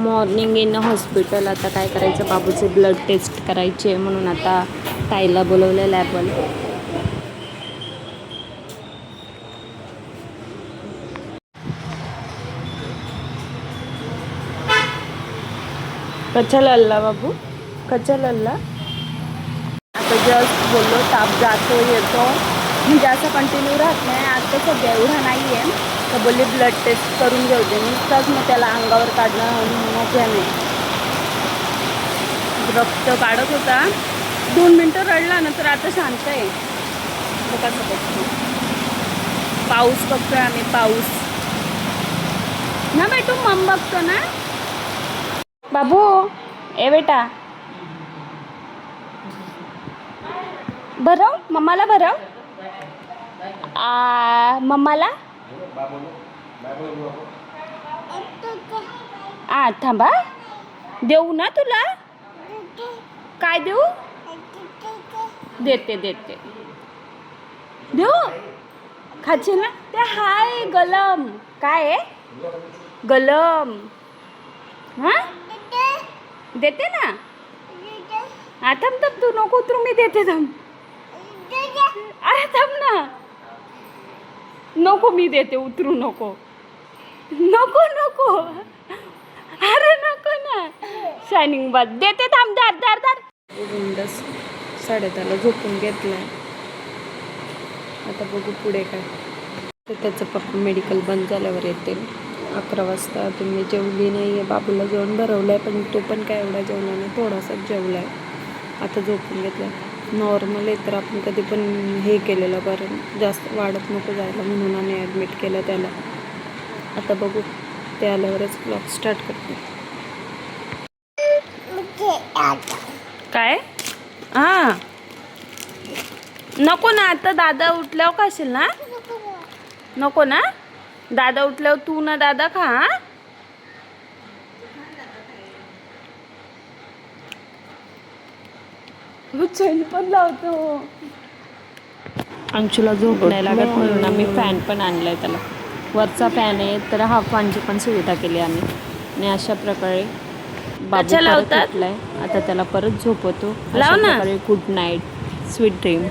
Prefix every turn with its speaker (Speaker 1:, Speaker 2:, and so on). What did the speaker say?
Speaker 1: Morning in hospital. आता काय करायचं, बाबूचे ब्लड टेस्ट करायचे म्हणून आता ताईला बोलवलं लॅबवाले. कच्छा लल्ला बाबू, कच्छा लल्ला. आता जस्ट बोललो ताप जातो येतो, म्हणजे असं कंटिन्यू राहत नाही. आता सध्या एवढा नाही आहे, तर बोलली ब्लड टेस्ट करून घेऊ दे. नुसताच मग त्याला अंगावर काढणं मोठ्या नाही. रक्त काढत होता, 2 मिनटं रडला ना, तर आता शांत आहे. कसं बघतो, पाऊस बघतोय आम्ही, पाऊस ना बेटू. मम बघतो ना बाबू. ए बेटा, भरव मम्माला, भरव मम्माला. थांबा, देऊ ना तुला. काय देऊ? देते देते, देऊ. खाचे ना ते. हाय गलम. काय आहे गलम? हां देते ना. थांब थांब, तू नको उतरू, मी देते. थांब, अरे थांब ना. नको, मी देते, उतरू नको. नको नको, अरे नको ना. शायनिंग बात देते, थांब. दार दार दार. 10:30 झोपून घेतलाय. आता बघू पुढे काय. तर त्याचं पप्पा मेडिकल बंद झाल्यावर येतील 11 वाजता. तुम्ही जेवली नाही आहे, बाबूला जेवण भरवलं आहे, पण तो पण काय एवढा जेवला नाही, थोडासाच जेवला आहे. आता झोपून घेतला. नॉर्मल आहे तर आपण कधी पण हे केलेलं बरं, जास्त वाढत नको जायला म्हणून आम्ही ॲडमिट केलं त्याला. आता बघू, ते आल्यावरच ब्लॉग स्टार्ट करते. काय? हां नको ना, आता दादा उठल्यावर खाशील ना. नको ना, दादा उठल्यावर तू ना दादा खा. चैन पण लावतो. अंशूला झोप नाही लागत म्हणून आम्ही फॅन पण आणलाय त्याला. वरचा फॅन आहे, तर हाफ फॅनची पण सुविधा केली आम्ही. आणि अशा प्रकारे बाबू परत उठलाय. आता त्याला परत झोपवतो. अशा प्रकारे गुड नाईट, स्वीट ड्रीम.